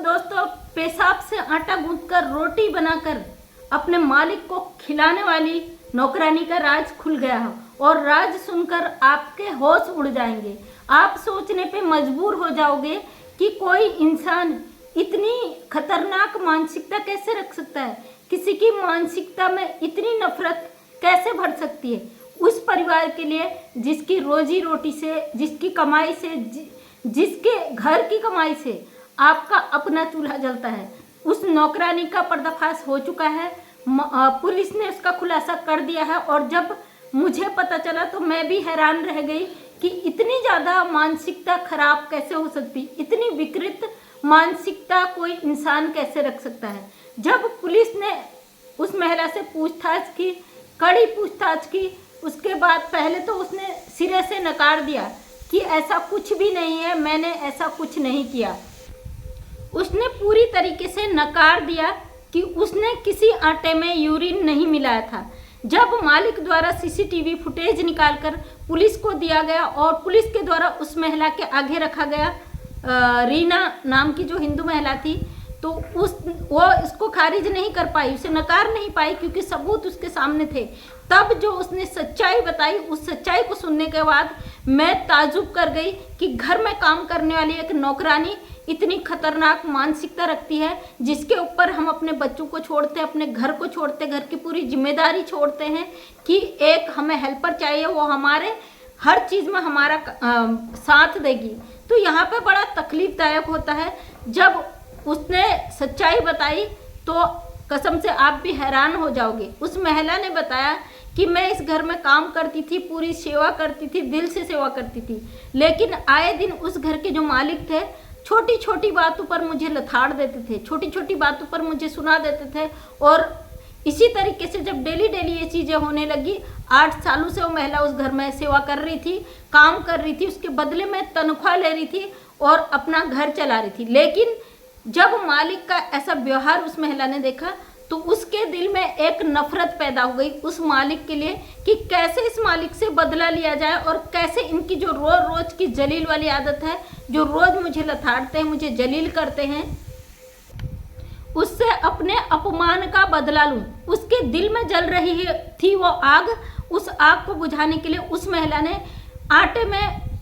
दोस्तों, पेशाब से आटा गूंथकर रोटी बनाकर अपने मालिक को खिलाने वाली नौकरानी का राज खुल गया है और राज सुनकर आपके होश उड़ जाएंगे। आप सोचने पे मजबूर हो जाओगे कि कोई इंसान इतनी खतरनाक मानसिकता कैसे रख सकता है, किसी की मानसिकता में इतनी नफरत कैसे भर सकती है। उस परिवार के लिए जिसकी रोजी रोटी से, जिसकी कमाई से, जिसके घर की कमाई से आपका अपना चूल्हा जलता है, उस नौकरानी का पर्दाफाश हो चुका है। पुलिस ने उसका खुलासा कर दिया है और जब मुझे पता चला तो मैं भी हैरान रह गई कि इतनी ज़्यादा मानसिकता खराब कैसे हो सकती, इतनी विकृत मानसिकता कोई इंसान कैसे रख सकता है। जब पुलिस ने उस महिला से पूछताछ की, कड़ी पूछताछ की, उसके बाद पहले तो उसने सिरे से नकार दिया कि ऐसा कुछ भी नहीं है, मैंने ऐसा कुछ नहीं किया। उसने पूरी तरीके से नकार दिया कि उसने किसी आटे में यूरिन नहीं मिलाया था। जब मालिक द्वारा सीसीटीवी फुटेज निकालकर पुलिस को दिया गया और पुलिस के द्वारा उस महिला के आगे रखा गया, रीना नाम की जो हिंदू महिला थी, तो वो इसको खारिज नहीं कर पाई, उसे नकार नहीं पाई क्योंकि सबूत उसके सामने थे। तब जो उसने सच्चाई बताई, उस सच्चाई को सुनने के बाद मैं ताजुब कर गई कि घर में काम करने वाली एक नौकरानी इतनी खतरनाक मानसिकता रखती है, जिसके ऊपर हम अपने बच्चों को छोड़ते, अपने घर को छोड़ते, घर की पूरी जिम्मेदारी छोड़ते हैं कि एक हमें हेल्पर चाहिए, वो हमारे हर चीज़ में हमारा साथ देगी। तो यहाँ पे बड़ा तकलीफदायक होता है। जब उसने सच्चाई बताई तो कसम से आप भी हैरान हो जाओगे। उस महिला ने बताया कि मैं इस घर में काम करती थी, पूरी सेवा करती थी, दिल से सेवा करती थी, लेकिन आए दिन उस घर के जो मालिक थे छोटी छोटी बातों पर मुझे लथाड़ देते थे, छोटी छोटी बातों पर मुझे सुना देते थे। और इसी तरीके से जब डेली डेली ये चीज़ें होने लगी, 8 सालों से वो महिला उस घर में सेवा कर रही थी, काम कर रही थी, उसके बदले में तनख्वाह ले रही थी और अपना घर चला रही थी। लेकिन जब मालिक का ऐसा व्यवहार उस महिला ने देखा तो उसके दिल में एक नफरत पैदा हो गई उस मालिक के लिए कि कैसे इस मालिक से बदला लिया जाए और कैसे इनकी जो रोज रोज की जलील वाली आदत है, जो रोज मुझे लथाड़ते हैं, मुझे जलील करते हैं, उससे अपने अपमान का बदला लूं। उसके दिल में जल रही थी वो आग। उस आग को बुझाने के लिए उस महिला ने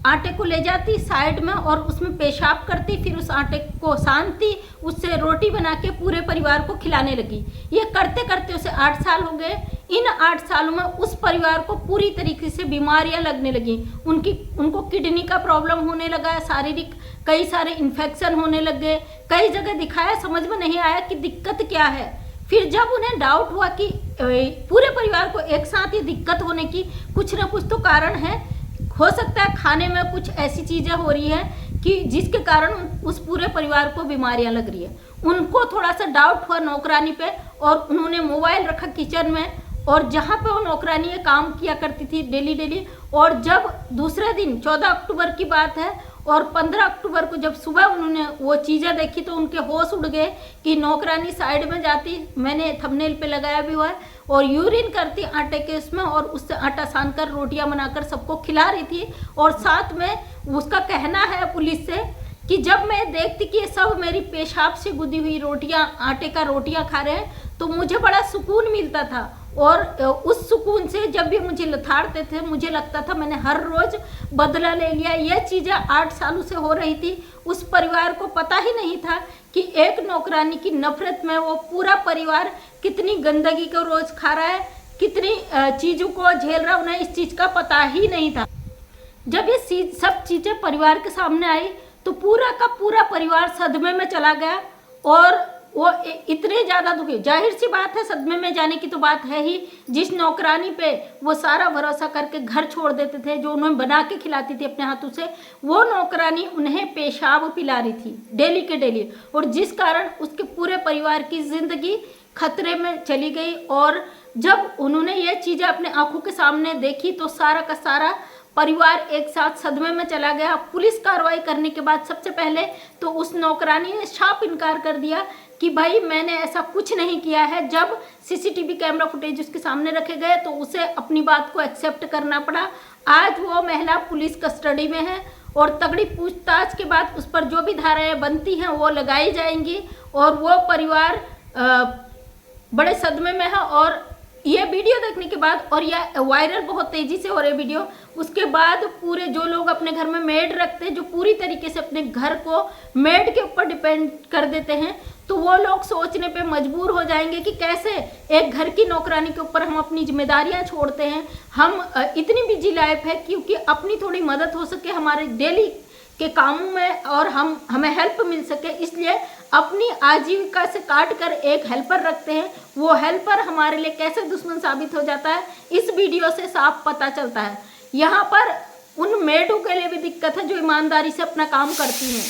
आटे को ले जाती साइड में और उसमें पेशाब करती, फिर उस आटे को सानती, उससे रोटी बना के पूरे परिवार को खिलाने लगी। ये करते करते उसे 8 साल हो गए। इन 8 सालों में उस परिवार को पूरी तरीके से बीमारियां लगने लगी। उनको किडनी का प्रॉब्लम होने लगा, शारीरिक कई सारे इन्फेक्शन होने लग गए। कई जगह दिखाया, समझ में नहीं आया कि दिक्कत क्या है। फिर जब उन्हें डाउट हुआ कि पूरे परिवार को एक साथ ये दिक्कत होने की कुछ ना कुछ तो कारण है, हो सकता है खाने में कुछ ऐसी चीज़ें हो रही हैं कि जिसके कारण उस पूरे परिवार को बीमारियां लग रही है। उनको थोड़ा सा डाउट हुआ नौकरानी पे और उन्होंने मोबाइल रखा किचन में और जहाँ पे वो नौकरानी ये काम किया करती थी डेली डेली। और जब दूसरे दिन 14 अक्टूबर की बात है और 15 अक्टूबर को जब सुबह उन्होंने वो चीज़ें देखी तो उनके होश उड़ गए कि नौकरानी साइड में जाती, मैंने थंबनेल पे लगाया भी हुआ है, और यूरिन करती आटे के उसमें और उससे आटा सान कर रोटियां बनाकर सबको खिला रही थी। और साथ में उसका कहना है पुलिस से कि जब मैं देखती कि ये सब मेरी पेशाब से गुदी हुई रोटियां, आटे का रोटियां खा रहे हैं तो मुझे बड़ा सुकून मिलता था। और उस सुकून से जब भी मुझे लथाड़ते थे मुझे लगता था मैंने हर रोज बदला ले लिया। यह चीज़ें 8 सालों से हो रही थी। उस परिवार को पता ही नहीं था कि एक नौकरानी की नफरत में वो पूरा परिवार कितनी गंदगी को रोज खा रहा है, कितनी चीज़ों को झेल रहा है, उन्हें इस चीज़ का पता ही नहीं था। जब ये सब चीज़ें परिवार के सामने आई तो पूरा का पूरा परिवार सदमे में चला गया और वो इतने ज़्यादा दुखी। जाहिर सी बात है, सदमे में जाने की तो बात है ही। जिस नौकरानी पे वो सारा भरोसा करके घर छोड़ देते थे, जो उन्हें बना के खिलाती थी अपने हाथों से, वो नौकरानी उन्हें पेशाब पिला रही थी डेली के डेली, और जिस कारण उसके पूरे परिवार की जिंदगी खतरे में चली गई। और जब उन्होंने ये चीज़ें अपने आंखों के सामने देखी तो सारा का सारा परिवार एक साथ सदमे में चला गया। पुलिस कार्रवाई करने के बाद सबसे पहले तो उस नौकरानी ने साफ इनकार कर दिया कि भाई मैंने ऐसा कुछ नहीं किया है। जब सीसीटीवी कैमरा फुटेज उसके सामने रखे गए तो उसे अपनी बात को एक्सेप्ट करना पड़ा। आज वो महिला पुलिस कस्टडी में है और तगड़ी पूछताछ के बाद उस पर जो भी धाराएं बनती हैं वो लगाई जाएंगी और वो परिवार बड़े सदमे में है। और ये वीडियो देखने के बाद, और यह वायरल बहुत तेजी से हो रही वीडियो, उसके बाद पूरे जो लोग अपने घर में मेड रखते हैं, जो पूरी तरीके से अपने घर को मेड के ऊपर डिपेंड कर देते हैं, तो वो लोग सोचने पे मजबूर हो जाएंगे कि कैसे एक घर की नौकरानी के ऊपर हम अपनी जिम्मेदारियां छोड़ते हैं। हम इतनी बिजी लाइफ है क्योंकि अपनी थोड़ी मदद हो सके हमारे डेली के कामों में और हमें हेल्प मिल सके, इसलिए अपनी आजीविका से काट कर एक हेल्पर रखते हैं। वो हेल्पर हमारे लिए कैसे दुश्मन साबित हो जाता है इस वीडियो से साफ पता चलता है। यहाँ पर उन मेडों के लिए भी दिक्कत है जो ईमानदारी से अपना काम करती हैं।